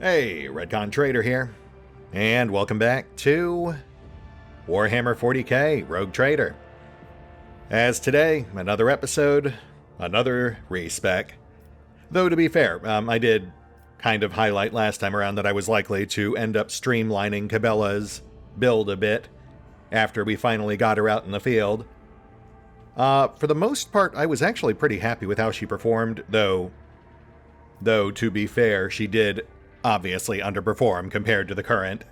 Hey, RetconRaider here, and welcome back to Warhammer 40k Rogue Trader. As today, another episode, another respec. Though to be fair, I did kind of highlight last time around that I was likely to end up streamlining Cabela's build a bit after we finally got her out in the field. For the most part, I was actually pretty happy with how she performed, though to be fair, she did obviously underperform compared to the current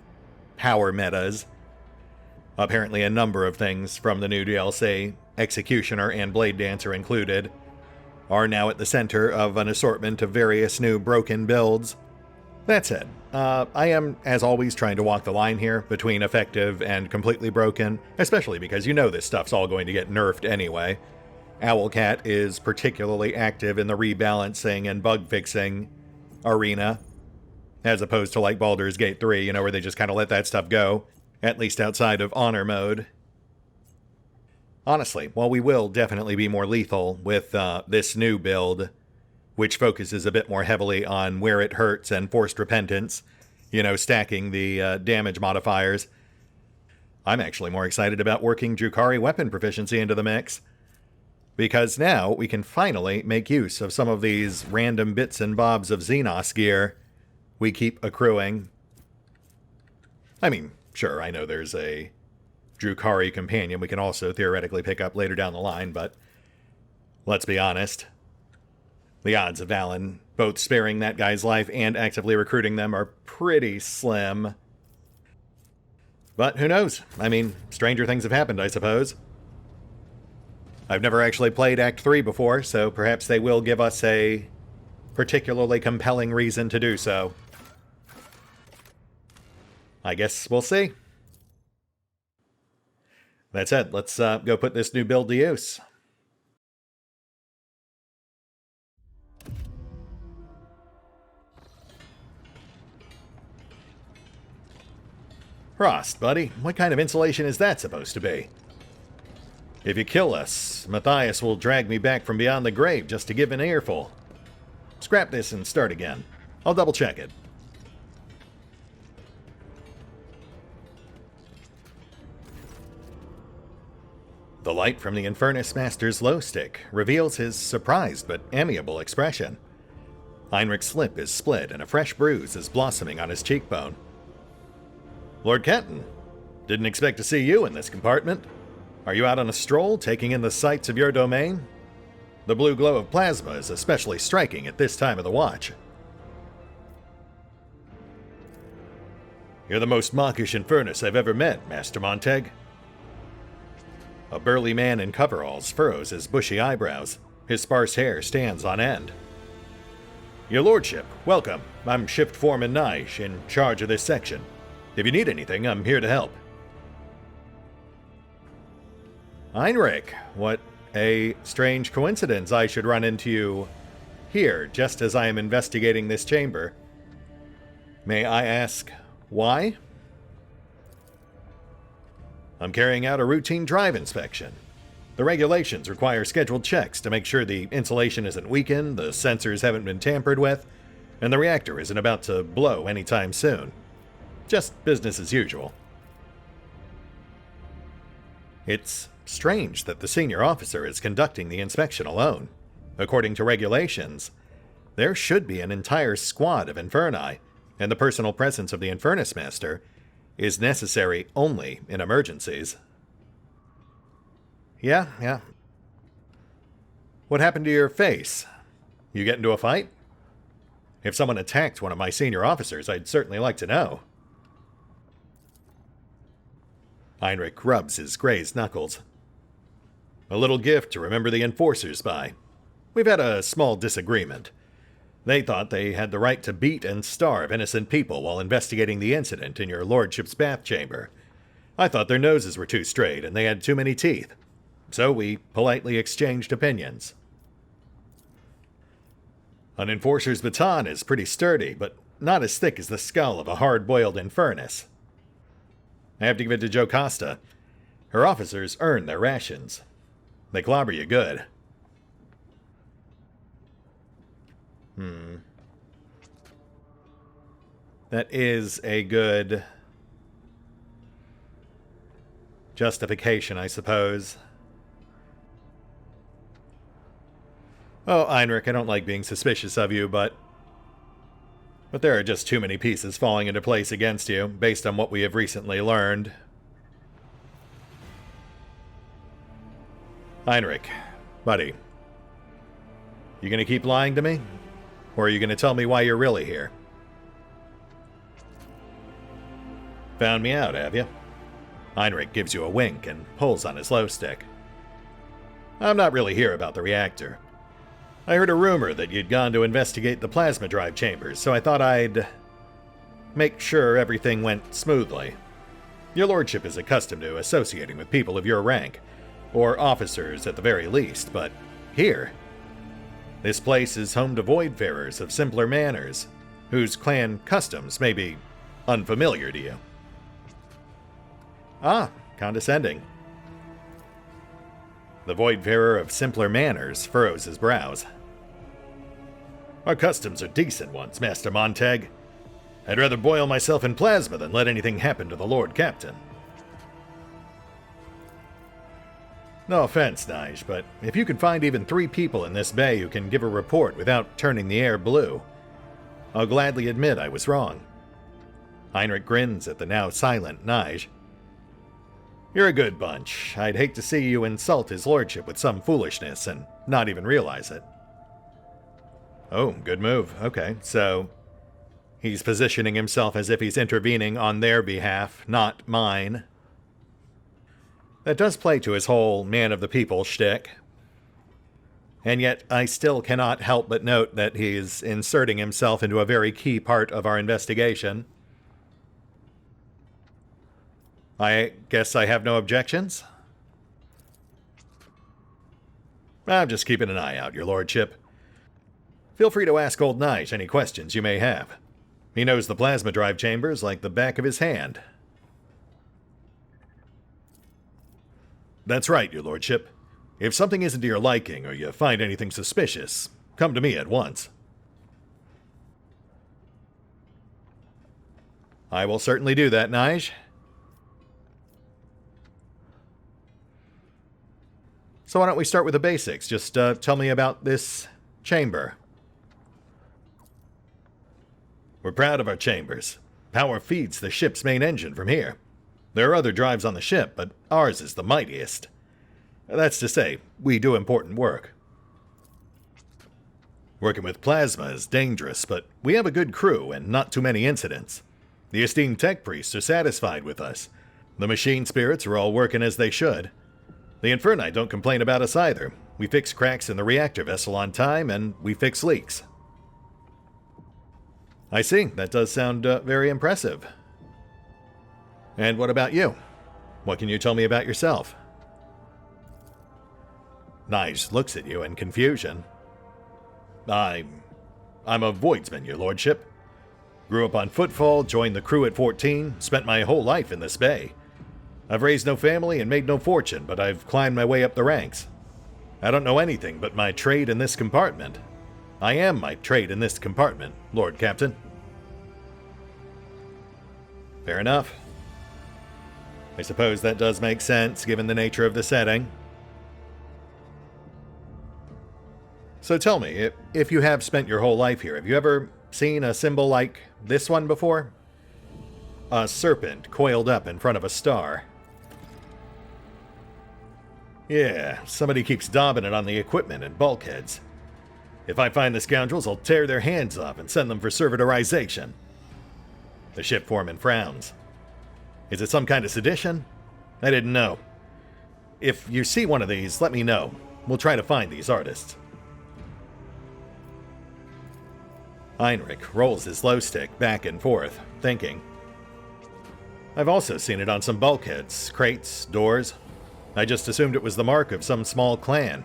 power metas. Apparently a number of things from the new DLC, Executioner and Blade Dancer included, are now at the center of an assortment of various new broken builds. That said, I am, as always, trying to walk the line here between effective and completely broken, especially because you know this stuff's all going to get nerfed anyway. Owlcat is particularly active in the rebalancing and bug fixing arena, as opposed to like Baldur's Gate 3, where they just kind of let that stuff go, at least outside of honor mode. Honestly, while we will definitely be more lethal with this new build, which focuses a bit more heavily on where it hurts and forced repentance, stacking the damage modifiers, I'm actually more excited about working Drukhari weapon proficiency into the mix, because now we can finally make use of some of these random bits and bobs of Xenos gear we keep accruing. I mean, sure, I know there's a Drukhari companion we can also theoretically pick up later down the line, but let's be honest. The odds of Valen both sparing that guy's life and actively recruiting them are pretty slim. But who knows? I mean, stranger things have happened, I suppose. I've never actually played Act 3 before, so perhaps they will give us a particularly compelling reason to do so. I guess we'll see. That said, let's go put this new build to use. Frost, buddy, what kind of insulation is that supposed to be? If you kill us, Matthias will drag me back from beyond the grave just to give an earful. Scrap this and start again. I'll double check it. The light from the Infernus Master's glow stick reveals his surprised but amiable expression. Heinrich's lip is split and a fresh bruise is blossoming on his cheekbone. Lord Kenton, didn't expect to see you in this compartment. Are you out on a stroll, taking in the sights of your domain? The blue glow of plasma is especially striking at this time of the watch. You're the most mawkish Infernus I've ever met, Master Montag. A burly man in coveralls furrows his bushy eyebrows. His sparse hair stands on end. Your lordship, welcome. I'm Shift Foreman Naish, in charge of this section. If you need anything, I'm here to help. Heinrich, what a strange coincidence I should run into you here, just as I am investigating this chamber. May I ask why? I'm carrying out a routine drive inspection. The regulations require scheduled checks to make sure the insulation isn't weakened, the sensors haven't been tampered with, and the reactor isn't about to blow anytime soon. Just business as usual. It's strange that the senior officer is conducting the inspection alone. According to regulations, there should be an entire squad of Inferni, and the personal presence of the Infernus Master is necessary only in emergencies. Yeah. What happened to your face? You get into a fight? If someone attacked one of my senior officers, I'd certainly like to know. Heinrich rubs his grazed knuckles. A little gift to remember the enforcers by. We've had a small disagreement. They thought they had the right to beat and starve innocent people while investigating the incident in your lordship's bath chamber. I thought their noses were too straight and they had too many teeth. So we politely exchanged opinions. An enforcer's baton is pretty sturdy, but not as thick as the skull of a hard-boiled Infernus. I have to give it to Jocasta. Her officers earn their rations. They clobber you good. That is a good justification, I suppose. Oh, Heinrich, I don't like being suspicious of you, but there are just too many pieces falling into place against you, based on what we have recently learned. Heinrich, buddy, you gonna keep lying to me? Or are you gonna tell me why you're really here? Found me out, have you? Heinrich gives you a wink and pulls on his glow stick. I'm not really here about the reactor. I heard a rumor that you'd gone to investigate the plasma drive chambers, so I thought I'd make sure everything went smoothly. Your lordship is accustomed to associating with people of your rank, or officers at the very least, but here, this place is home to voidfarers of simpler manners, whose clan customs may be unfamiliar to you. Ah, condescending. The voidfarer of simpler manners furrows his brows. Our customs are decent ones, Master Montag. I'd rather boil myself in plasma than let anything happen to the Lord Captain. No offense, Nige, but if you can find even 3 people in this bay who can give a report without turning the air blue, I'll gladly admit I was wrong. Heinrich grins at the now silent Nige. You're a good bunch. I'd hate to see you insult his lordship with some foolishness and not even realize it. Oh, good move. Okay, so he's positioning himself as if he's intervening on their behalf, not mine. That does play to his whole man of the people shtick. And yet, I still cannot help but note that he's inserting himself into a very key part of our investigation. I guess I have no objections? I'm just keeping an eye out, your lordship. Feel free to ask old Nige any questions you may have. He knows the plasma drive chambers like the back of his hand. That's right, your lordship. If something isn't to your liking or you find anything suspicious, come to me at once. I will certainly do that, Nige. So why don't we start with the basics? Just tell me about this chamber. We're proud of our chambers. Power feeds the ship's main engine from here. There are other drives on the ship, but ours is the mightiest. That's to say, we do important work. Working with plasma is dangerous, but we have a good crew and not too many incidents. The esteemed tech priests are satisfied with us. The machine spirits are all working as they should. The Inferni don't complain about us either. We fix cracks in the reactor vessel on time, and we fix leaks. I see. That does sound very impressive. And what about you? What can you tell me about yourself? Nige looks at you in confusion. I'm a voidsman, your lordship. Grew up on Footfall, joined the crew at 14, spent my whole life in this bay. I've raised no family and made no fortune, but I've climbed my way up the ranks. I don't know anything but my trade in this compartment. I am my trade in this compartment, Lord Captain. Fair enough. I suppose that does make sense, given the nature of the setting. So tell me, if you have spent your whole life here, have you ever seen a symbol like this one before? A serpent coiled up in front of a star. Yeah, somebody keeps daubing it on the equipment and bulkheads. If I find the scoundrels, I'll tear their hands off and send them for servitorization. The ship foreman frowns. Is it some kind of sedition? I didn't know. If you see one of these, let me know. We'll try to find these artists. Heinrich rolls his glow stick back and forth, thinking. I've also seen it on some bulkheads, crates, doors. I just assumed it was the mark of some small clan.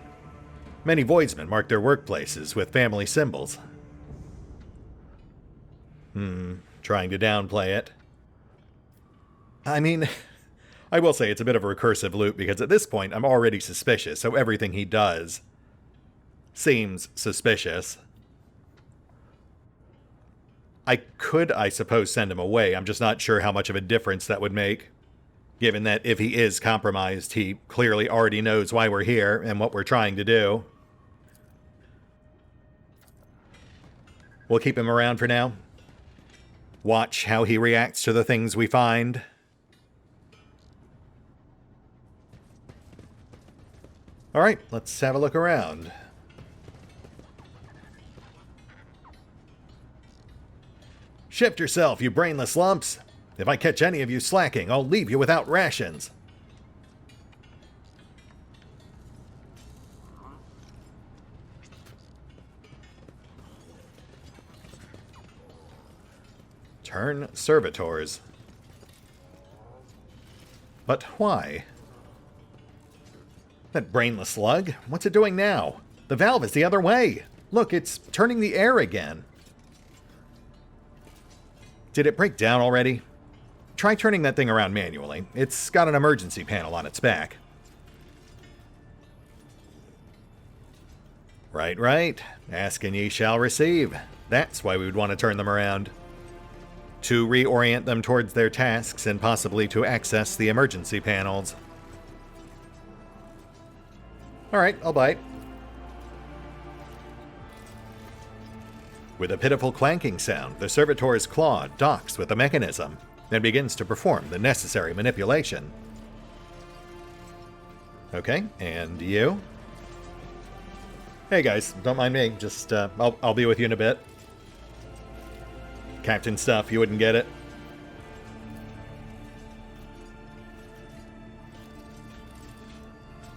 Many voidsmen mark their workplaces with family symbols. Trying to downplay it. I mean, I will say it's a bit of a recursive loop because at this point I'm already suspicious, so everything he does seems suspicious. I could, I suppose, send him away. I'm just not sure how much of a difference that would make. Given that if he is compromised, he clearly already knows why we're here and what we're trying to do. We'll keep him around for now. Watch how he reacts to the things we find. Alright, let's have a look around. Shift yourself, you brainless lumps! If I catch any of you slacking, I'll leave you without rations. Turn servitors. But why? That brainless slug? What's it doing now? The valve is the other way. Look, it's turning the air again. Did it break down already? Try turning that thing around manually. It's got an emergency panel on its back. Right. Ask and ye shall receive. That's why we would want to turn them around. To reorient them towards their tasks and possibly to access the emergency panels. Alright, I'll bite. With a pitiful clanking sound, the servitor's claw docks with the mechanism and begins to perform the necessary manipulation. Okay, and you? Hey guys, don't mind me. Just, I'll be with you in a bit. Captain stuff, you wouldn't get it.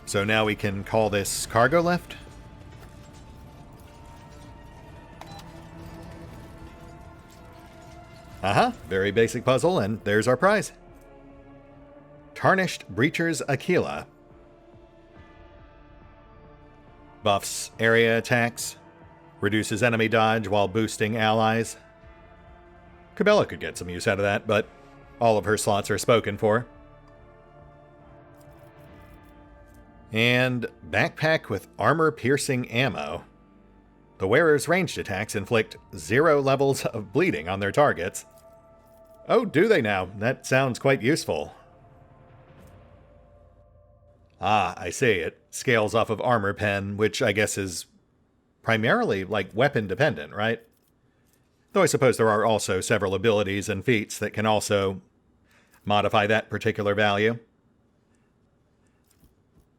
So now we can call this cargo lift? Very basic puzzle, and there's our prize. Tarnished Breacher's Aquila. Buffs area attacks. Reduces enemy dodge while boosting allies. Cabela could get some use out of that, but all of her slots are spoken for. And backpack with armor-piercing ammo. The wearer's ranged attacks inflict 0 levels of bleeding on their targets. Oh, do they now? That sounds quite useful. Ah, I see. It scales off of armor pen, which I guess is primarily, like, weapon-dependent, right? Though I suppose there are also several abilities and feats that can also modify that particular value.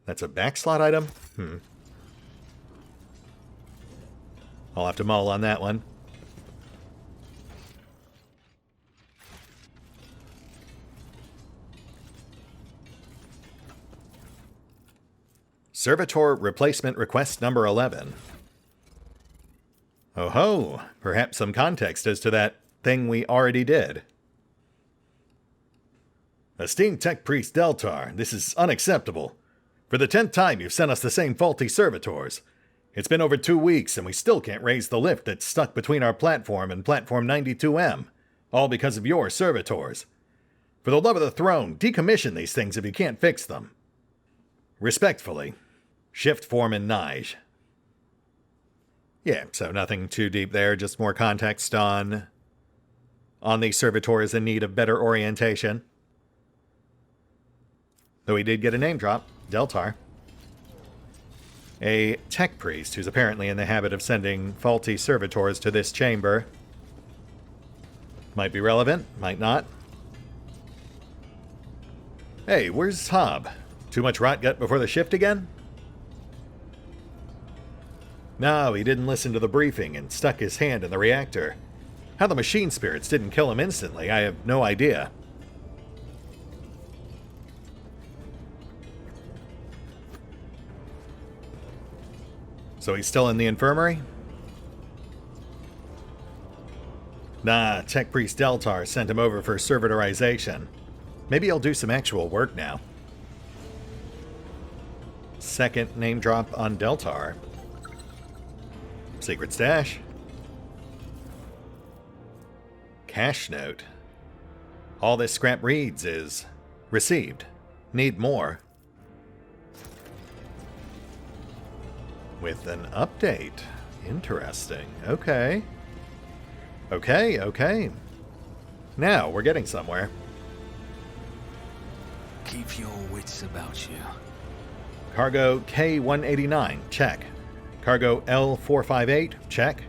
That's a backslot item? I'll have to mull on that one. Servitor replacement request number 11. Oh ho! Perhaps some context as to that thing we already did. Esteemed Tech Priest Deltar, this is unacceptable. For the 10th time you've sent us the same faulty servitors. It's been over 2 weeks and we still can't raise the lift that's stuck between our platform and platform 92M. All because of your servitors. For the love of the throne, decommission these things if you can't fix them. Respectfully, Shift Foreman Nige. Yeah, so nothing too deep there, just more context on the servitors in need of better orientation. Though we did get a name drop, Deltar. A tech priest who's apparently in the habit of sending faulty servitors to this chamber. Might be relevant, might not. Hey, where's Hob? Too much rot gut before the shift again? No, he didn't listen to the briefing and stuck his hand in the reactor. How the machine spirits didn't kill him instantly, I have no idea. So he's still in the infirmary? Nah, Tech Priest Deltar sent him over for servitorization. Maybe he'll do some actual work now. Second name drop on Deltar. Secret stash. Cash note. All this scrap reads is received. Need more. With an update. Interesting. Okay. Okay, okay. Now, we're getting somewhere. Keep your wits about you. Cargo K-189, check. Cargo L-458, check.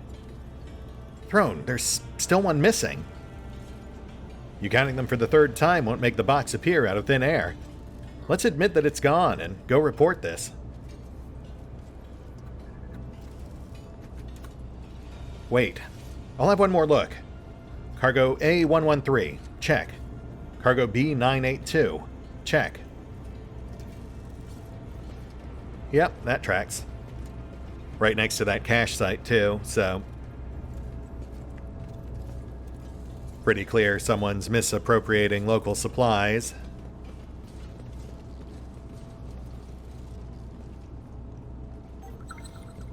Throne, there's still one missing. You counting them for the third time won't make the box appear out of thin air. Let's admit that it's gone and go report this. Wait, I'll have one more look. Cargo A-113, check. Cargo B-982, check. Yep, that tracks. Right next to that cache site, too, so... pretty clear someone's misappropriating local supplies.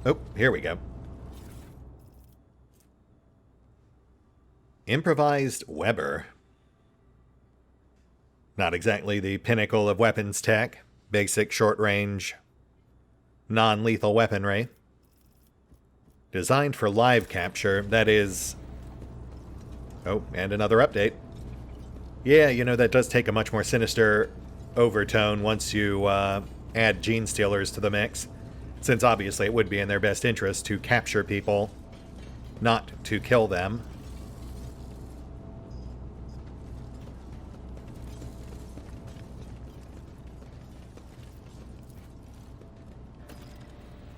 Oh, here we go. Improvised Weber. Not exactly the pinnacle of weapons tech. Basic short-range, non-lethal weaponry. Designed for live capture, that is... Oh, and another update. Yeah, you know, that does take a much more sinister overtone once you add gene stealers to the mix, since obviously it would be in their best interest to capture people, not to kill them.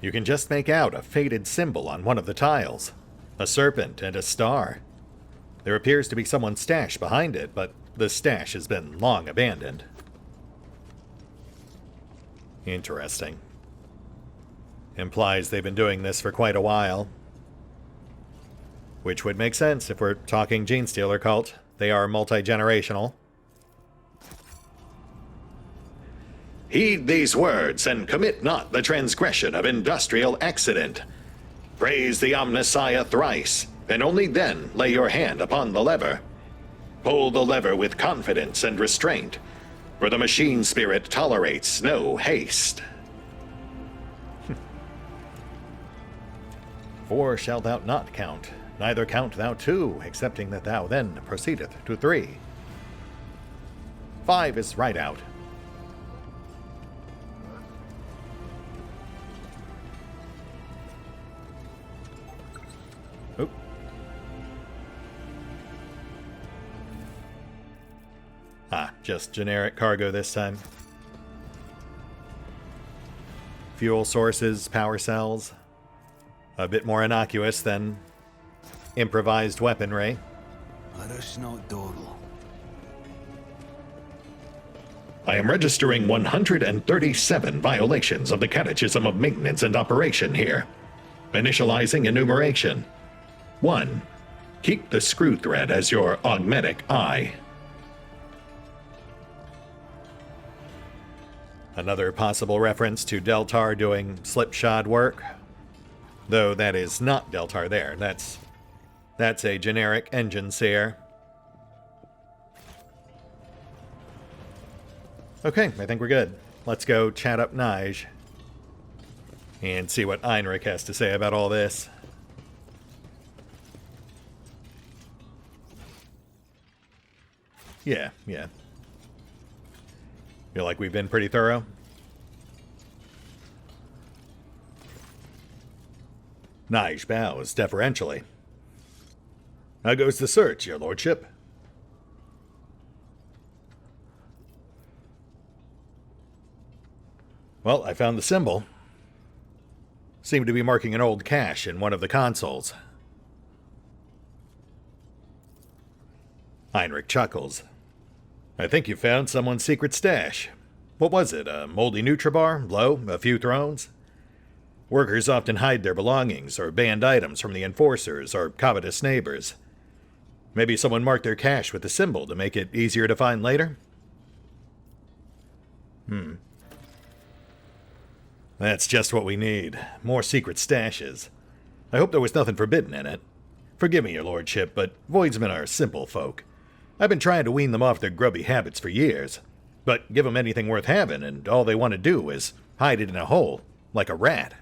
You can just make out a faded symbol on one of the tiles, a serpent and a star. There appears to be someone's stash behind it, but the stash has been long abandoned. Interesting. Implies they've been doing this for quite a while. Which would make sense if we're talking Gene Stealer cult. They are multi-generational. Heed these words and commit not the transgression of industrial accident. Praise the Omnissiah thrice, and only then lay your hand upon the lever. Pull the lever with confidence and restraint, for the machine spirit tolerates no haste. 4 shalt thou not count, neither count thou 2, excepting that thou then proceedeth to 3. 5 is right out. Oop. Ah, just generic cargo this time. Fuel sources, power cells. A bit more innocuous than improvised weaponry. I am registering 137 violations of the Catechism of Maintenance and Operation here. Initializing enumeration. 1. Keep the screw thread as your augmetic eye. Another possible reference to Deltar doing slipshod work. Though that is not Deltar there. That's a generic engine seer. Okay, I think we're good. Let's go chat up Nige and see what Einrich has to say about all this. Yeah. Feel like we've been pretty thorough. Nige bows deferentially. How goes the search, your lordship? Well, I found the symbol. Seemed to be marking an old cache in one of the consoles. Heinrich chuckles. I think you found someone's secret stash. What was it, a moldy Nutribar, low, a few thrones? Workers often hide their belongings or banned items from the enforcers or covetous neighbors. Maybe someone marked their cache with a symbol to make it easier to find later? That's just what we need. More secret stashes. I hope there was nothing forbidden in it. Forgive me, your lordship, but voidsmen are simple folk. I've been trying to wean them off their grubby habits for years. But give them anything worth having, and all they want to do is hide it in a hole, like a rat.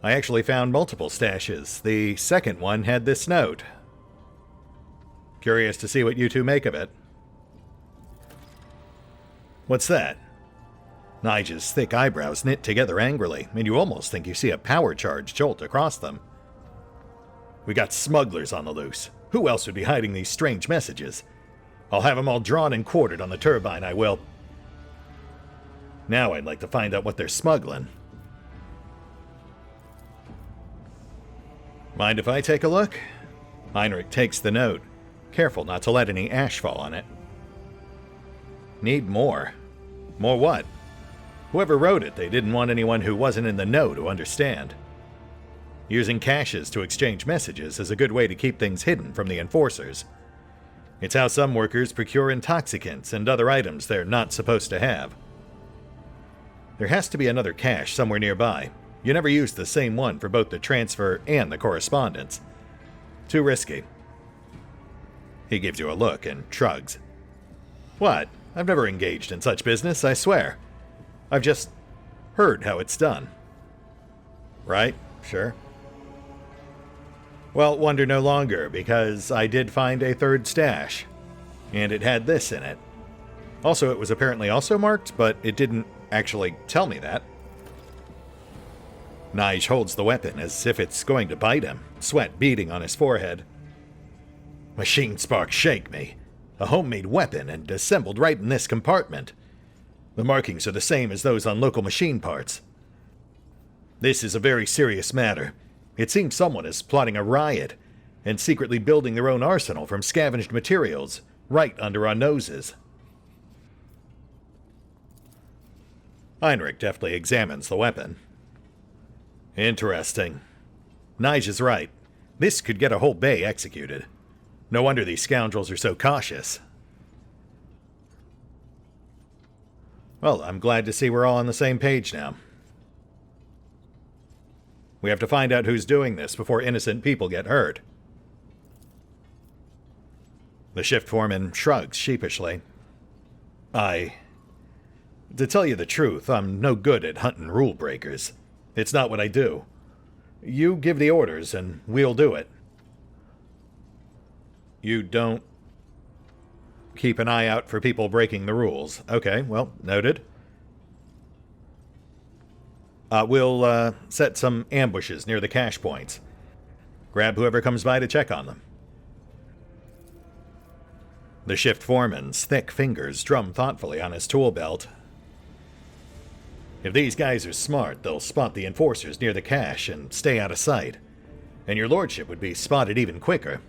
I actually found multiple stashes. The second one had this note. Curious to see what you two make of it. What's that? Nigel's thick eyebrows knit together angrily, and you almost think you see a power charge jolt across them. We got smugglers on the loose. Who else would be hiding these strange messages? I'll have them all drawn and quartered on the turbine, I will. Now I'd like to find out what they're smuggling. Mind if I take a look? Heinrich takes the note, careful not to let any ash fall on it. Need more. More what? Whoever wrote it, they didn't want anyone who wasn't in the know to understand. Using caches to exchange messages is a good way to keep things hidden from the enforcers. It's how some workers procure intoxicants and other items they're not supposed to have. There has to be another cache somewhere nearby. You never use the same one for both the transfer and the correspondence. Too risky. He gives you a look and shrugs. What? I've never engaged in such business, I swear. I've just heard how it's done. Right? Sure. Well, wonder no longer, because I did find a third stash. And it had this in it. Also, it was apparently also marked, but it didn't actually tell me that. Nige holds the weapon as if it's going to bite him, sweat beading on his forehead. Machine sparks shake me. A homemade weapon and assembled right in this compartment. The markings are the same as those on local machine parts. This is a very serious matter. It seems someone is plotting a riot and secretly building their own arsenal from scavenged materials right under our noses. Heinrich deftly examines the weapon. Interesting. Nige is right. This could get a whole bay executed. No wonder these scoundrels are so cautious. Well, I'm glad to see we're all on the same page now. We have to find out who's doing this before innocent people get hurt. The shift foreman shrugs sheepishly. To tell you the truth, I'm no good at hunting rule breakers. It's not what I do. You give the orders and we'll do it. You don't keep an eye out for people breaking the rules. Okay, well, noted. We'll set some ambushes near the cache points. Grab whoever comes by to check on them. The shift foreman's thick fingers drum thoughtfully on his tool belt. If these guys are smart, they'll spot the enforcers near the cache and stay out of sight. And your lordship would be spotted even quicker.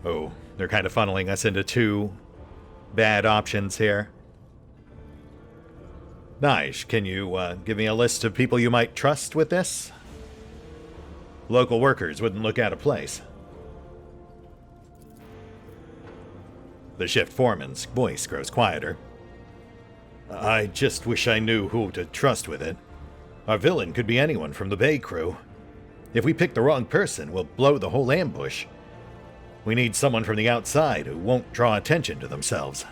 Oh, they're kind of funneling us into two bad options here. Nige, can you give me a list of people you might trust with this? Local workers wouldn't look out of place. The shift foreman's voice grows quieter. I just wish I knew who to trust with it. Our villain could be anyone from the Bay crew. If we pick the wrong person, we'll blow the whole ambush. We need someone from the outside who won't draw attention to themselves.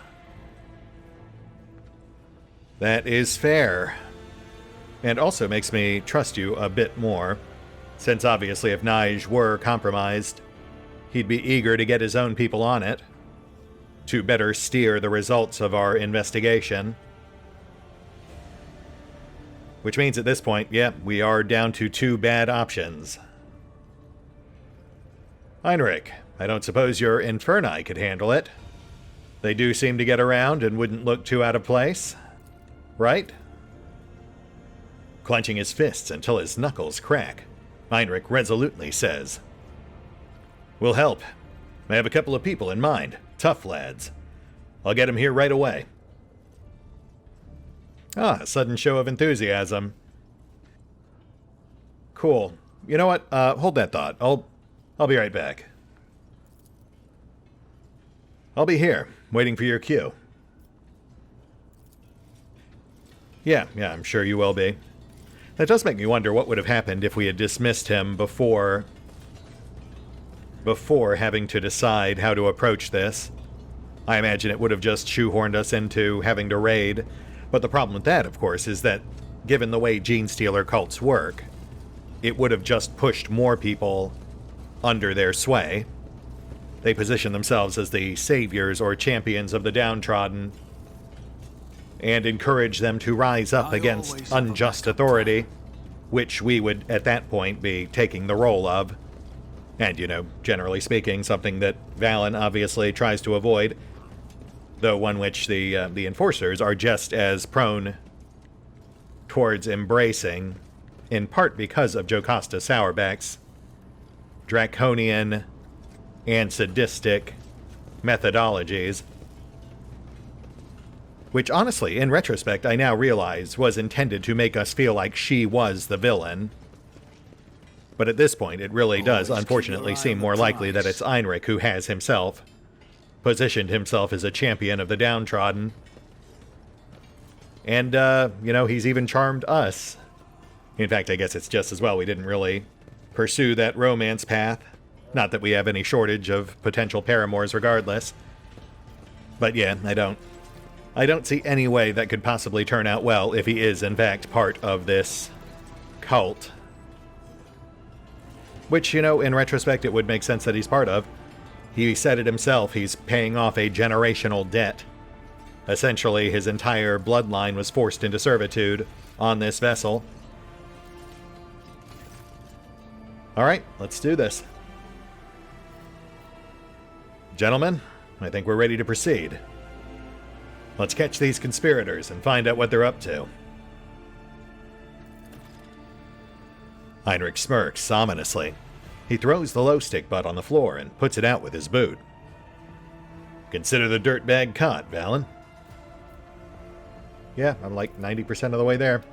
That is fair. And also makes me trust you a bit more, since obviously if Nige were compromised, he'd be eager to get his own people on it, to better steer the results of our investigation. Which means at this point, yeah, we are down to two bad options. Heinrich, I don't suppose your Inferni could handle it. They do seem to get around and wouldn't look too out of place. Right? Clenching his fists until his knuckles crack, Heinrich resolutely says, We'll help. I have a couple of people in mind. Tough lads. I'll get them here right away. Ah, a sudden show of enthusiasm. Cool. You know what? Hold that thought. I'll be right back. I'll be here, waiting for your cue. Yeah, I'm sure you will be. That does make me wonder what would have happened if we had dismissed him before having to decide how to approach this. I imagine it would have just shoehorned us into having to raid. But the problem with that, of course, is that given the way gene stealer cults work, it would have just pushed more people under their sway. They position themselves as the saviors or champions of the downtrodden and encourage them to rise up against unjust authority, which we would at that point be taking the role of. And, generally speaking, something that Valen obviously tries to avoid, though one which the enforcers are just as prone towards embracing, in part because of Jocasta Sourback's draconian and sadistic methodologies, which honestly, in retrospect, I now realize was intended to make us feel like she was the villain. But at this point, it really does unfortunately seem more likely that it's Einrich who has himself positioned himself as a champion of the downtrodden. And, he's even charmed us. In fact, I guess it's just as well we didn't really pursue that romance path. Not that we have any shortage of potential paramours regardless. But yeah, I don't see any way that could possibly turn out well if he is, in fact, part of this cult. Which, in retrospect, it would make sense that he's part of. He said it himself, he's paying off a generational debt. Essentially, his entire bloodline was forced into servitude on this vessel. Alright, let's do this. Gentlemen, I think we're ready to proceed. Let's catch these conspirators and find out what they're up to. Heinrich smirks ominously. He throws the low stick butt on the floor and puts it out with his boot. Consider the dirtbag caught, Valen. Yeah, I'm like 90% of the way there.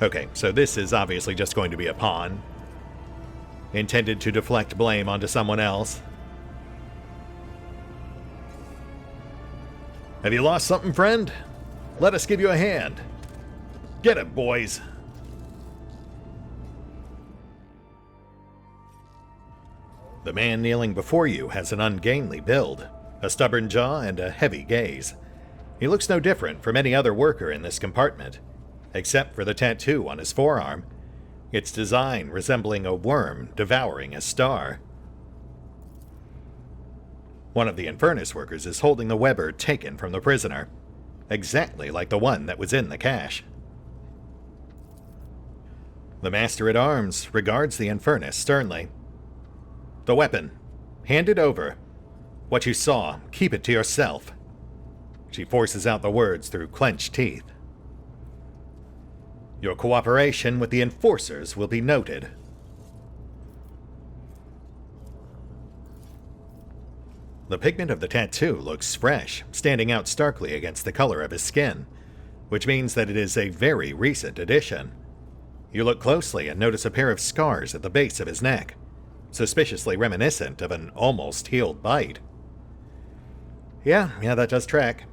Okay, so this is obviously just going to be a pawn, intended to deflect blame onto someone else. Have you lost something, friend? Let us give you a hand. Get it, boys. The man kneeling before you has an ungainly build, a stubborn jaw, and a heavy gaze. He looks no different from any other worker in this compartment, except for the tattoo on his forearm, its design resembling a worm devouring a star. One of the Infernus workers is holding the Weber taken from the prisoner, exactly like the one that was in the cache. The Master-at-Arms regards the Infernus sternly. The weapon. Hand it over. What you saw, keep it to yourself. She forces out the words through clenched teeth. Your cooperation with the enforcers will be noted. The pigment of the tattoo looks fresh, standing out starkly against the color of his skin, which means that it is a very recent addition. You look closely and notice a pair of scars at the base of his neck, suspiciously reminiscent of an almost healed bite. Yeah, that does track.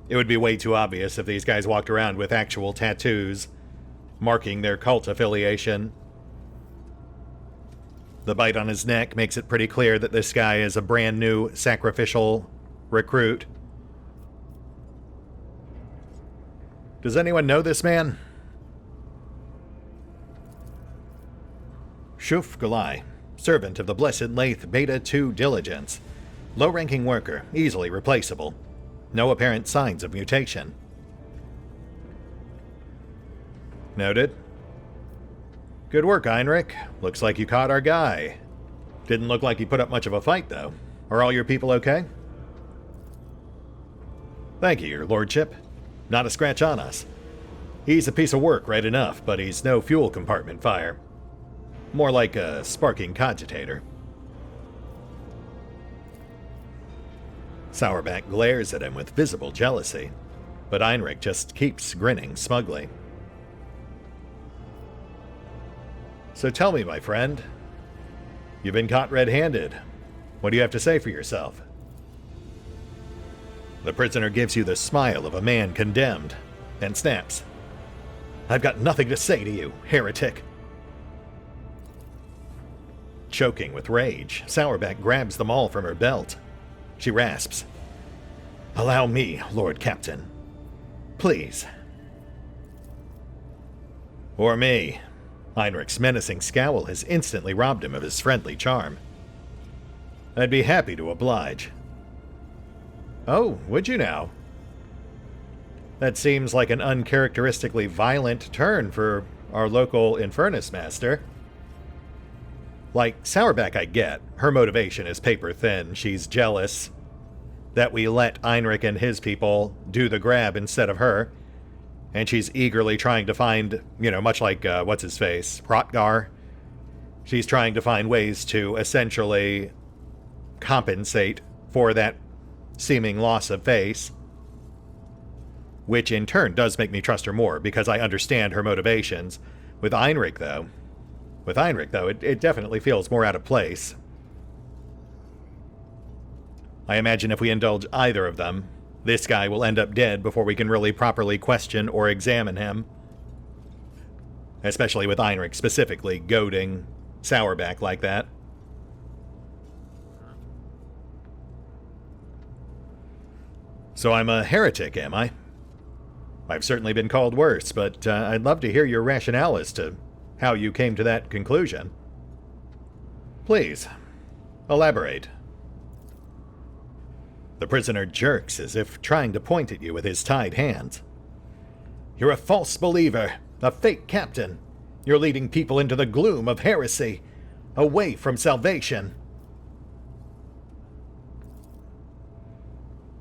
It would be way too obvious if these guys walked around with actual tattoos, marking their cult affiliation. The bite on his neck makes it pretty clear that this guy is a brand new sacrificial recruit. Does anyone know this man? Shuf Galai, servant of the Blessed Lathe Beta 2 Diligence. Low-ranking worker, easily replaceable. No apparent signs of mutation. Noted. Good work, Heinrich. Looks like you caught our guy. Didn't look like he put up much of a fight, though. Are all your people okay? Thank you, your lordship. Not a scratch on us. He's a piece of work right enough, but he's no fuel compartment fire. More like a sparking cogitator. Sourback glares at him with visible jealousy, but Heinrich just keeps grinning smugly. So tell me, my friend, you've been caught red-handed. What do you have to say for yourself? The prisoner gives you the smile of a man condemned, and snaps. I've got nothing to say to you, heretic. Choking with rage, Sourback grabs the maul from her belt. She rasps. Allow me, Lord Captain. Please. Or me. Heinrich's menacing scowl has instantly robbed him of his friendly charm. I'd be happy to oblige. Oh, would you now? That seems like an uncharacteristically violent turn for our local Infernus Master. Like, Sourback I get. Her motivation is paper thin. She's jealous that we let Heinrich and his people do the grab instead of her. And she's eagerly trying to find, much like, what's-his-face, Hrothgar. She's trying to find ways to essentially compensate for that seeming loss of face. Which in turn does make me trust her more, because I understand her motivations. With Heinrich, though, it definitely feels more out of place. I imagine if we indulge either of them, this guy will end up dead before we can really properly question or examine him. Especially with Heinrich specifically goading Sourback like that. So I'm a heretic, am I? I've certainly been called worse, but I'd love to hear your rationale as to how you came to that conclusion. Please, elaborate. The prisoner jerks as if trying to point at you with his tied hands. You're a false believer, a fake captain. You're leading people into the gloom of heresy, away from salvation.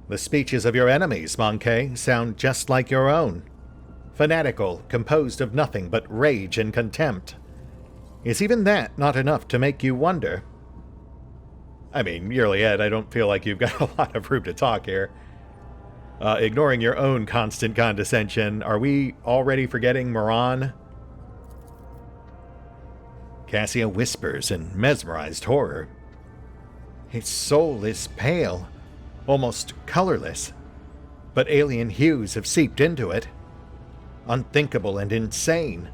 The speeches of your enemies, Monkey, sound just like your own. Fanatical, composed of nothing but rage and contempt. Is even that not enough to make you wonder? I mean, Yearly Ed, I don't feel like you've got a lot of room to talk here. Ignoring your own constant condescension, are we already forgetting Moran? Cassia whispers in mesmerized horror. His soul is pale, almost colorless, but alien hues have seeped into it. Unthinkable and insane,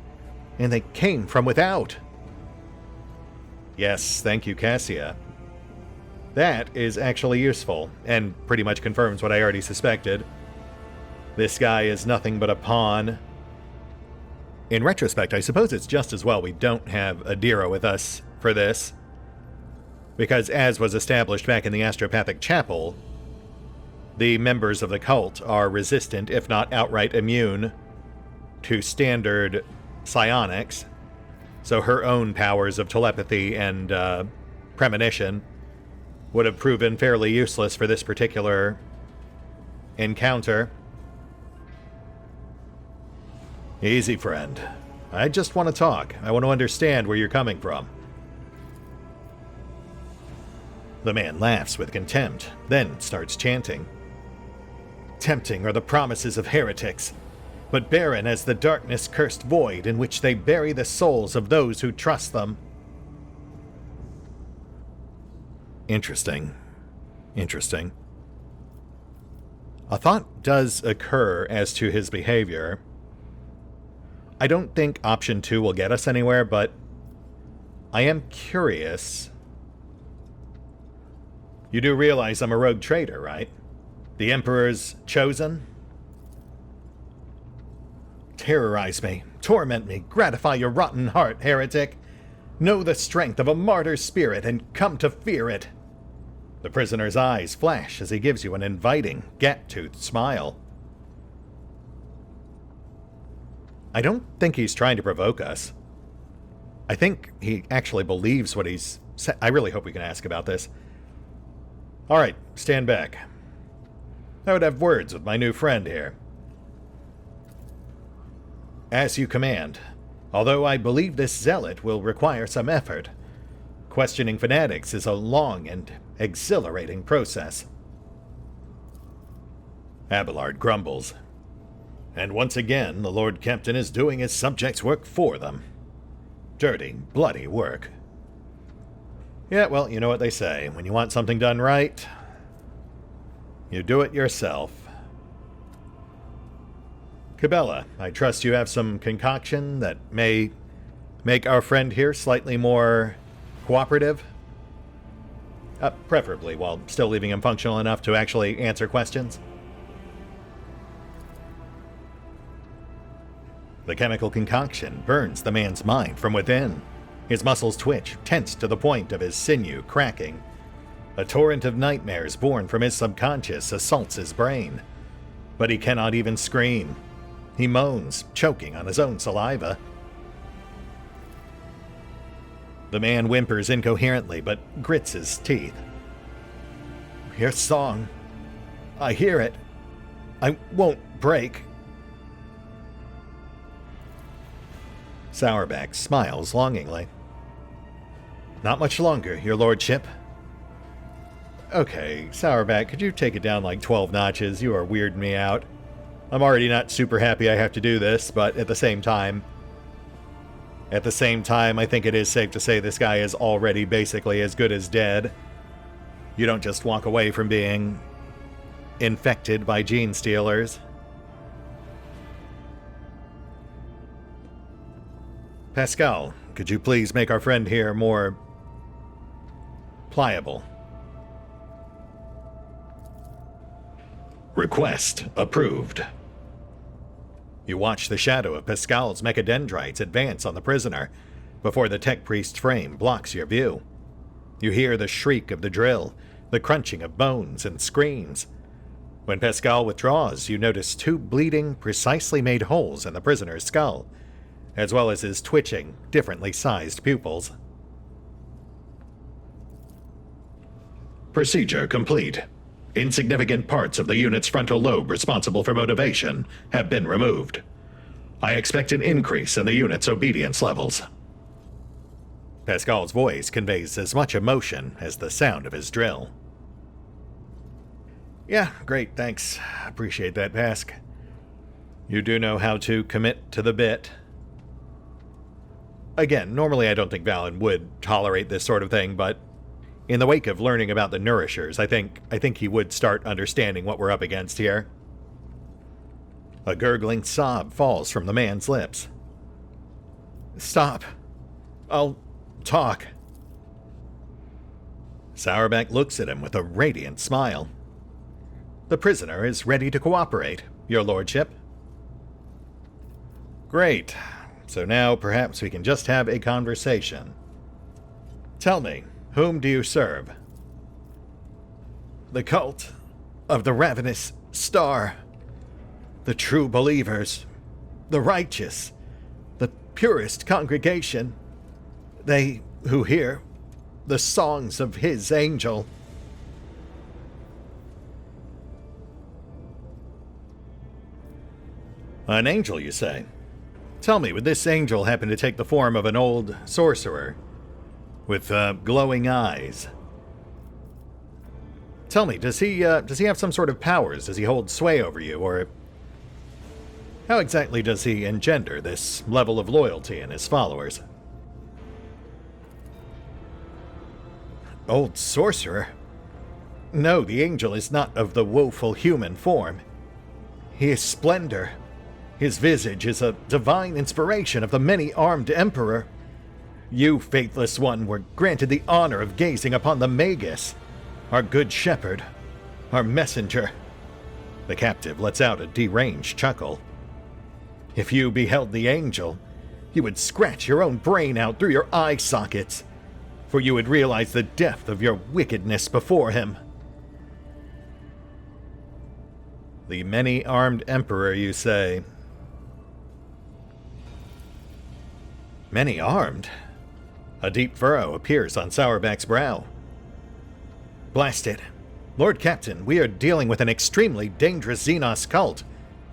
and they came from without. Yes, thank you, Cassia. That is actually useful, and pretty much confirms what I already suspected. This guy is nothing but a pawn. In retrospect, I suppose it's just as well we don't have Adira with us for this. Because as was established back in the Astropathic Chapel, the members of the cult are resistant, if not outright immune, to standard psionics. So her own powers of telepathy and premonition would have proven fairly useless for this particular encounter. Easy, friend. I just want to talk. I want to understand where you're coming from. The man laughs with contempt, then starts chanting. Tempting are the promises of heretics, but barren as the darkness-cursed void in which they bury the souls of those who trust them. Interesting. Interesting. A thought does occur as to his behavior. I don't think option 2 will get us anywhere, but I am curious. You do realize I'm a rogue trader, right? The Emperor's chosen? Terrorize me, torment me, gratify your rotten heart, heretic. Know the strength of a martyr's spirit and come to fear it. The prisoner's eyes flash as he gives you an inviting, gap-toothed smile. I don't think he's trying to provoke us. I think he actually believes what he's said. I really hope we can ask about this. Alright, stand back. I would have words with my new friend here. As you command, although I believe this zealot will require some effort. Questioning fanatics is a long and exhilarating process. Abelard grumbles. And once again, the Lord Captain is doing his subjects' work for them. Dirty, bloody work. Yeah, well, you know what they say. When you want something done right, you do it yourself. Cabela, I trust you have some concoction that may make our friend here slightly more cooperative? Preferably while still leaving him functional enough to actually answer questions. The chemical concoction burns the man's mind from within. His muscles twitch, tense to the point of his sinew cracking. A torrent of nightmares born from his subconscious assaults his brain. But he cannot even scream. He moans, choking on his own saliva. The man whimpers incoherently, but grits his teeth. Your song. I hear it. I won't break. Sourback smiles longingly. Not much longer, your lordship. Okay, Sourback, could you take it down like 12 notches? You are weirding me out. I'm already not super happy I have to do this, but at the same time, I think it is safe to say this guy is already basically as good as dead. You don't just walk away from being infected by gene stealers. Pascal, could you please make our friend here more pliable? Request approved. You watch the shadow of Pascal's mechadendrites advance on the prisoner before the tech priest's frame blocks your view. You hear the shriek of the drill, the crunching of bones and screams. When Pascal withdraws, you notice 2 bleeding, precisely made holes in the prisoner's skull, as well as his twitching, differently sized pupils. Procedure complete. Insignificant parts of the unit's frontal lobe responsible for motivation have been removed. I expect an increase in the unit's obedience levels. Pascal's voice conveys as much emotion as the sound of his drill. Yeah, great, thanks. Appreciate that, Pask. You do know how to commit to the bit. Again, normally I don't think Valen would tolerate this sort of thing, but in the wake of learning about the Nourishers, I think he would start understanding what we're up against here. A gurgling sob falls from the man's lips. Stop. I'll talk. Sourback looks at him with a radiant smile. The prisoner is ready to cooperate, your lordship. Great. So now perhaps we can just have a conversation. Tell me, whom do you serve? The cult of the ravenous star. The true believers. The righteous. The purest congregation. They who hear the songs of his angel. An angel, you say? Tell me, would this angel happen to take the form of an old sorcerer with glowing eyes? Tell me, does he have some sort of powers? Does he hold sway over you, or how exactly does he engender this level of loyalty in his followers? Old sorcerer? No, the angel is not of the woeful human form. He is splendor. His visage is a divine inspiration of the many-armed emperor. You, faithless one, were granted the honor of gazing upon the Magus, our good shepherd, our messenger. The captive lets out a deranged chuckle. If you beheld the angel, you would scratch your own brain out through your eye sockets, for you would realize the depth of your wickedness before him. The many-armed emperor, you say? Many-armed? A deep furrow appears on Sourback's brow. Blast it. Lord Captain, we are dealing with an extremely dangerous Xenos cult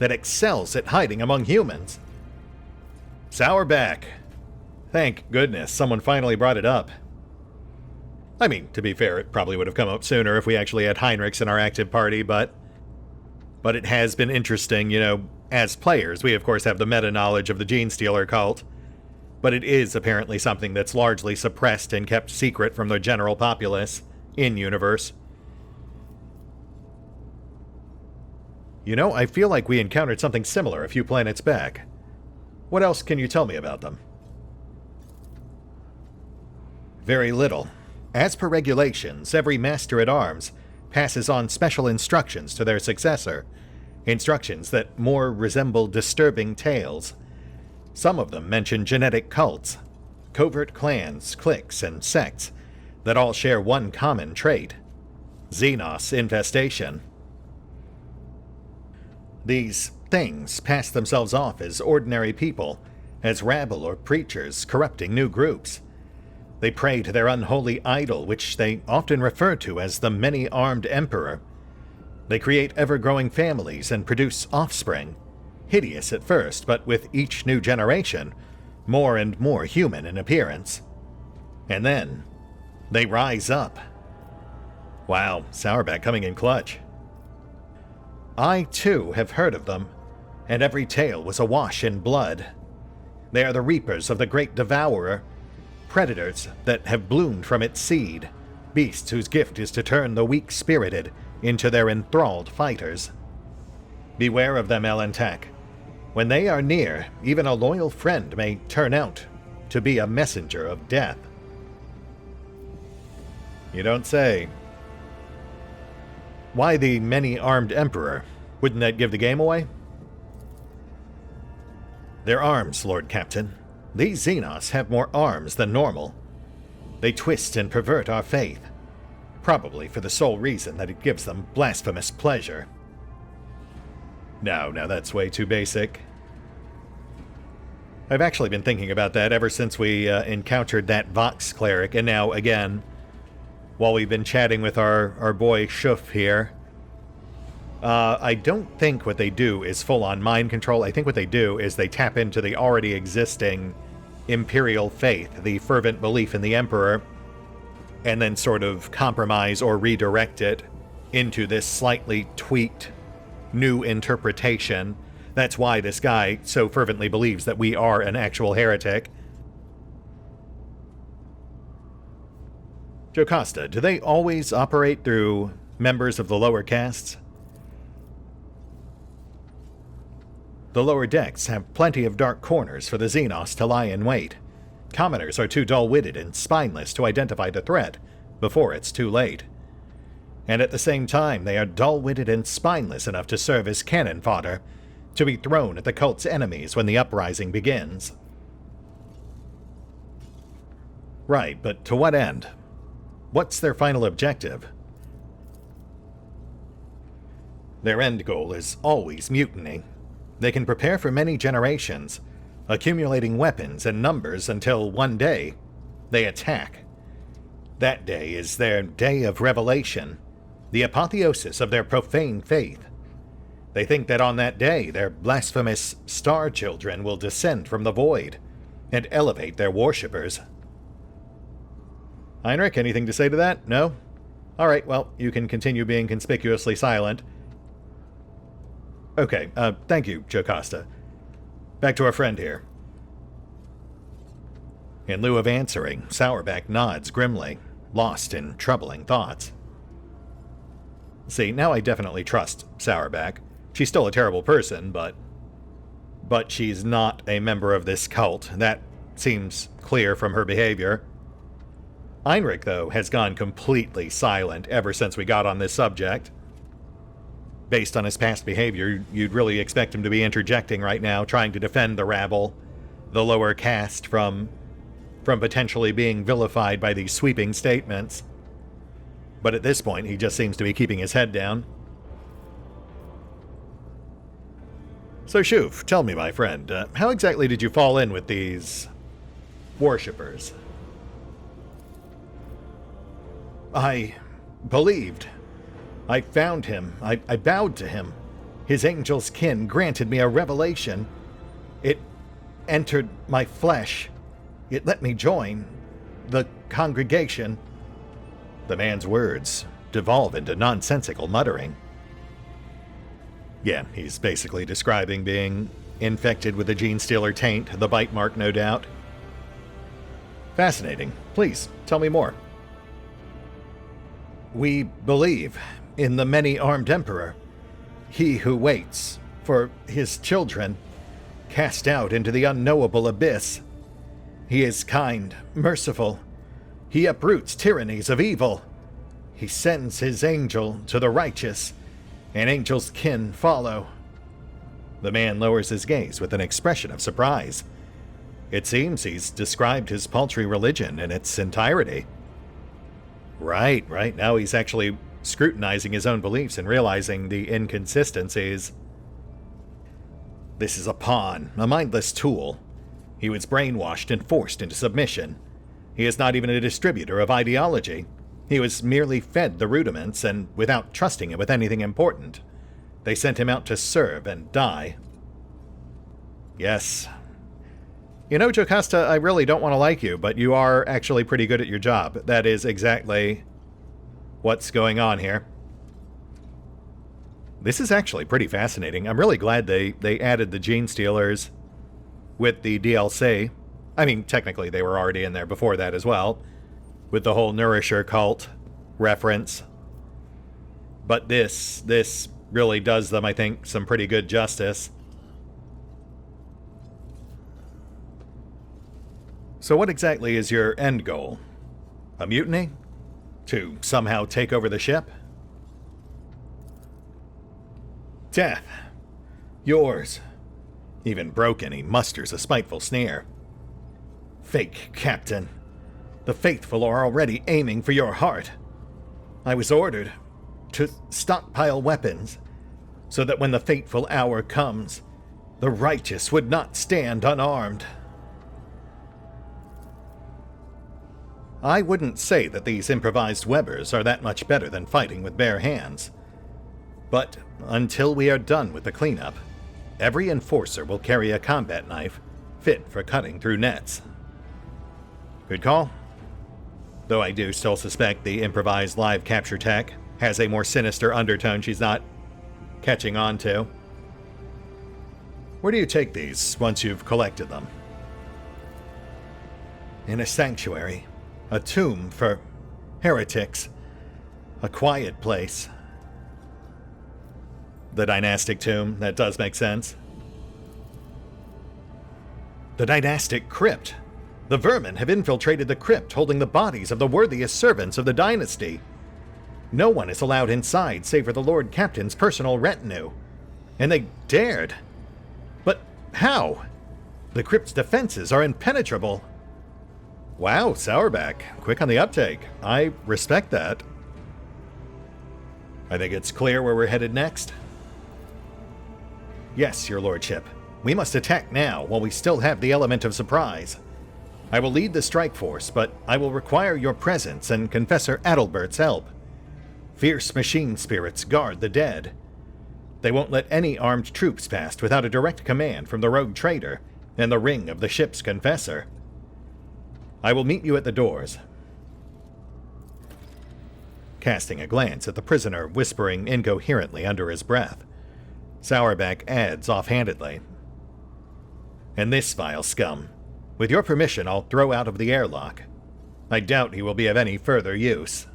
that excels at hiding among humans. Sourback. Thank goodness someone finally brought it up. I mean, to be fair, it probably would have come up sooner if we actually had Heinrichs in our active party, but it has been interesting, you know, as players, we of course have the meta-knowledge of the Gene Stealer cult, but it is apparently something that's largely suppressed and kept secret from the general populace in-universe. You know, I feel like we encountered something similar a few planets back. What else can you tell me about them? Very little. As per regulations, every Master-at-Arms passes on special instructions to their successor, instructions that more resemble disturbing tales. Some of them mention genetic cults, covert clans, cliques, and sects that all share one common trait: Xenos infestation. These things pass themselves off as ordinary people, as rabble or preachers corrupting new groups. They pray to their unholy idol, which they often refer to as the many-armed emperor. They create ever-growing families and produce offspring, hideous at first, but with each new generation, more and more human in appearance. And then, they rise up. Wow, Sourback coming in clutch. I, too, have heard of them, and every tale was awash in blood. They are the reapers of the great devourer, predators that have bloomed from its seed, beasts whose gift is to turn the weak-spirited into their enthralled fighters. Beware of them, Elentek. When they are near, even a loyal friend may turn out to be a messenger of death. You don't say. Why the many-armed emperor? Wouldn't that give the game away? Their arms, Lord Captain. These Xenos have more arms than normal. They twist and pervert our faith, probably for the sole reason that it gives them blasphemous pleasure. No, that's way too basic. I've actually been thinking about that ever since we encountered that Vox cleric, and now again, while we've been chatting with our boy Shuf here. I don't think what they do is full-on mind control. I think what they do is they tap into the already existing imperial faith, the fervent belief in the Emperor, and then sort of compromise or redirect it into this slightly tweaked new interpretation. That's why this guy so fervently believes that we are an actual heretic. Jocasta, do they always operate through members of the lower castes? The lower decks have plenty of dark corners for the Xenos to lie in wait. Commoners are too dull-witted and spineless to identify the threat before it's too late. And at the same time, they are dull-witted and spineless enough to serve as cannon fodder, to be thrown at the cult's enemies when the uprising begins. Right, but to what end? What's their final objective? Their end goal is always mutiny. They can prepare for many generations, accumulating weapons and numbers until one day they attack. That day is their day of revelation, the apotheosis of their profane faith. They think that on that day their blasphemous star children will descend from the void and elevate their worshippers. Heinrich, anything to say to that? No? Alright, well, you can continue being conspicuously silent. Okay, thank you, Jocasta. Back to our friend here. In lieu of answering, Sourback nods grimly, lost in troubling thoughts. See, now I definitely trust Sourback. She's still a terrible person, but she's not a member of this cult. That seems clear from her behavior. Heinrich, though, has gone completely silent ever since we got on this subject. Based on his past behavior, you'd really expect him to be interjecting right now, trying to defend the rabble, the lower caste, from potentially being vilified by these sweeping statements. But at this point, he just seems to be keeping his head down. So Shuf, tell me, my friend, how exactly did you fall in with these worshippers? I believed. I found him. I bowed to him. His angel's kin granted me a revelation. It entered my flesh. It let me join the congregation. The man's words devolve into nonsensical muttering. Yeah, he's basically describing being infected with the gene stealer taint, the bite mark, no doubt. Fascinating. Please, tell me more. We believe in the many-armed emperor, he who waits for his children, cast out into the unknowable abyss. He is kind, merciful. He uproots tyrannies of evil. He sends his angel to the righteous, and angels' kin follow. The man lowers his gaze with an expression of surprise, It seems he's described his paltry religion in its entirety. Right. Now he's actually scrutinizing his own beliefs and realizing the inconsistencies. This is a pawn, a mindless tool. He was brainwashed and forced into submission. He is not even a distributor of ideology. He was merely fed the rudiments, and without trusting him with anything important, they sent him out to serve and die. Yes. You know, Jocasta, I really don't want to like you, but you are actually pretty good at your job. That is exactly what's going on here. This is actually pretty fascinating. I'm really glad they added the Gene Stealers with the DLC. I mean, technically they were already in there before that as well, with the whole Nourisher cult reference. But this really does them, I think, some pretty good justice. So what exactly is your end goal? A mutiny? To somehow take over the ship? Death. Yours. Even broken, he musters a spiteful sneer. Fake, Captain. The faithful are already aiming for your heart. I was ordered to stockpile weapons, so that when the fateful hour comes, the righteous would not stand unarmed. I wouldn't say that these improvised Webbers are that much better than fighting with bare hands. But until we are done with the cleanup, every enforcer will carry a combat knife fit for cutting through nets. Good call. Though I do still suspect the improvised live capture tech has a more sinister undertone she's not catching on to. Where do you take these once you've collected them? In a sanctuary. A tomb for heretics. A quiet place. The dynastic tomb, that does make sense. The dynastic crypt. The vermin have infiltrated the crypt, holding the bodies of the worthiest servants of the dynasty. No one is allowed inside save for the Lord Captain's personal retinue. And they dared. But how? The crypt's defenses are impenetrable. Wow, Sourback. Quick on the uptake. I respect that. I think it's clear where we're headed next. Yes, your lordship. We must attack now while we still have the element of surprise. I will lead the strike force, but I will require your presence and Confessor Adalbert's help. Fierce machine spirits guard the dead. They won't let any armed troops past without a direct command from the rogue trader and the ring of the ship's confessor. I will meet you at the doors. Casting a glance at the prisoner whispering incoherently under his breath, Sourback adds offhandedly, And this vile scum. With your permission, I'll throw out of the airlock. I doubt he will be of any further use.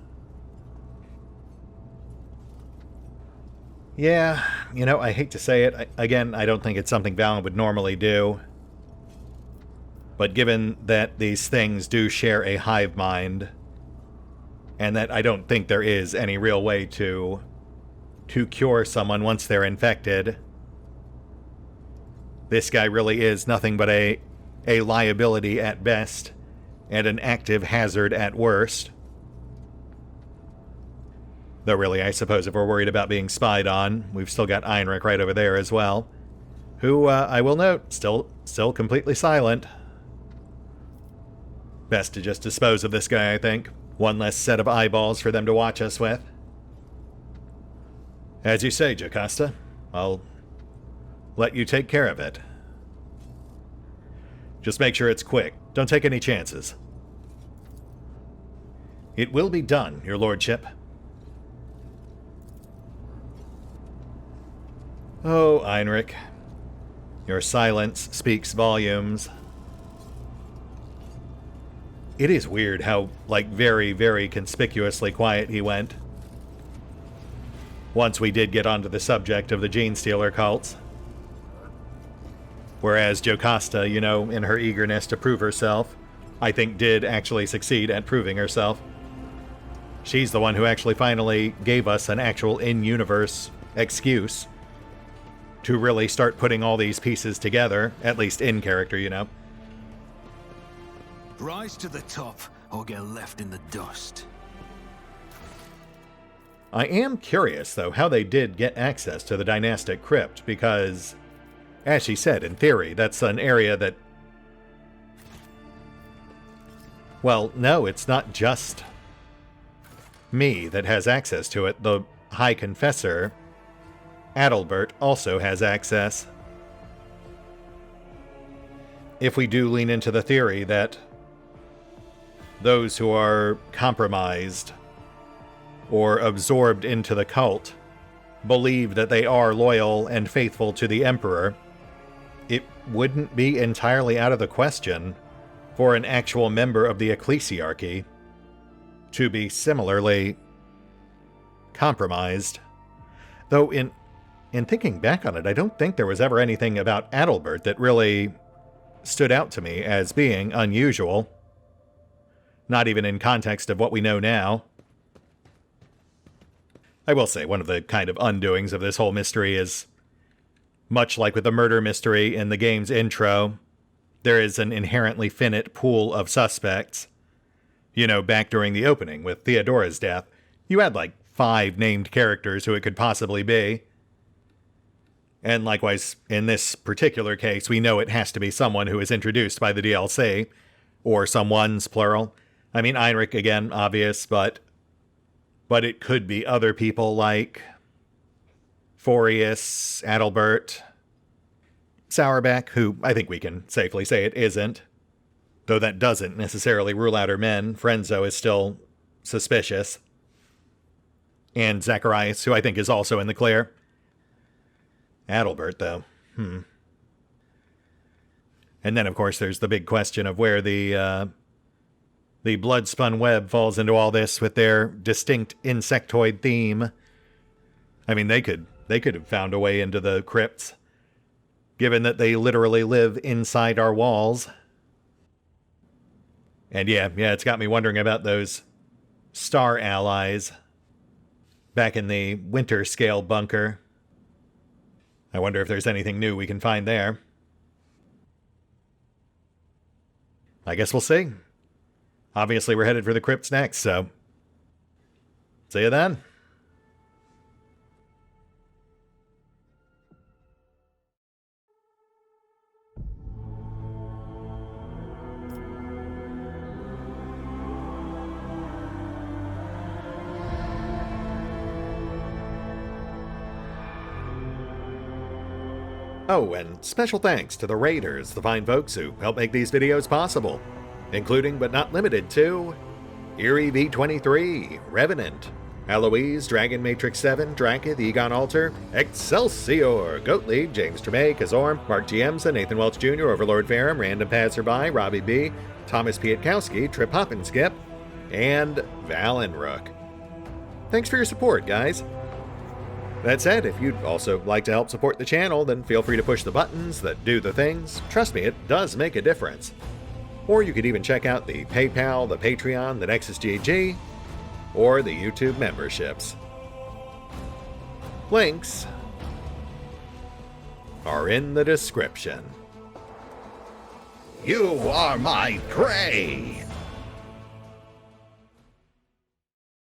Yeah, you know, I hate to say it. Again, I don't think it's something Valen would normally do. But given that these things do share a hive mind, and that I don't think there is any real way to cure someone once they're infected, this guy really is nothing but a liability at best, and an active hazard at worst. Though really, I suppose if we're worried about being spied on, we've still got Einrich right over there as well, who, I will note, still completely silent. Best to just dispose of this guy, I think. One less set of eyeballs for them to watch us with. As you say, Jocasta. I'll let you take care of it. Just make sure it's quick. Don't take any chances. It will be done, your lordship. Oh, Einrich. Your silence speaks volumes. It is weird how, very, very conspicuously quiet he went. Once we did get onto the subject of the Gene Stealer cults. Whereas Jocasta, you know, in her eagerness to prove herself, I think did actually succeed at proving herself. She's the one who actually finally gave us an actual in-universe excuse to really start putting all these pieces together, at least in character, you know. Rise to the top, or get left in the dust. I am curious, though, how they did get access to the dynastic crypt, because, as she said, in theory, that's an area that... Well, no, it's not just me that has access to it. The High Confessor, Adalbert, also has access. If we do lean into the theory that those who are compromised or absorbed into the cult believe that they are loyal and faithful to the Emperor, it wouldn't be entirely out of the question for an actual member of the Ecclesiarchy to be similarly compromised. Though in thinking back on it, I don't think there was ever anything about Adalbert that really stood out to me as being unusual. Not even in context of what we know now. I will say, one of the kind of undoings of this whole mystery is, much like with the murder mystery in the game's intro, there is an inherently finite pool of suspects. You know, back during the opening with Theodora's death, you had like 5 named characters who it could possibly be. And likewise, in this particular case, we know it has to be someone who is introduced by the DLC, or someone's plural. I mean, Heinrich, again, obvious, but it could be other people like Forius, Adalbert, Sauerbeck, who I think we can safely say it isn't. Though that doesn't necessarily rule out her men. Frenzo is still suspicious. And Zacharias, who I think is also in the clear. Adalbert, though. And then, of course, there's the big question of where the blood-spun web falls into all this with their distinct insectoid theme. I mean, they could have found a way into the crypts, given that they literally live inside our walls. And yeah, it's got me wondering about those star allies back in the winter scale bunker. I wonder if there's anything new we can find there. I guess we'll see. Obviously, we're headed for the crypts next, so see you then. Oh, and special thanks to the Raiders, the fine folks who help make these videos possible, including but not limited to Eerie V23, Revenant, Alois, Dragon Matrix 7, Drakiith, EgonAlter, Exsellsior, Gottlieb, James Trimmier, Kazorm, Mark Giemza, Nathan Welch Jr., OverlordPherom, RandomPassrby, RobbyB, Tomasz Piątkowski, Triphoppenskip, and Valinrook. Thanks for your support, guys. That said, if you'd also like to help support the channel, then feel free to push the buttons that do the things. Trust me, it does make a difference. Or you could even check out the PayPal, the Patreon, the Nexus GG, or the YouTube memberships. Links are in the description. You are my prey!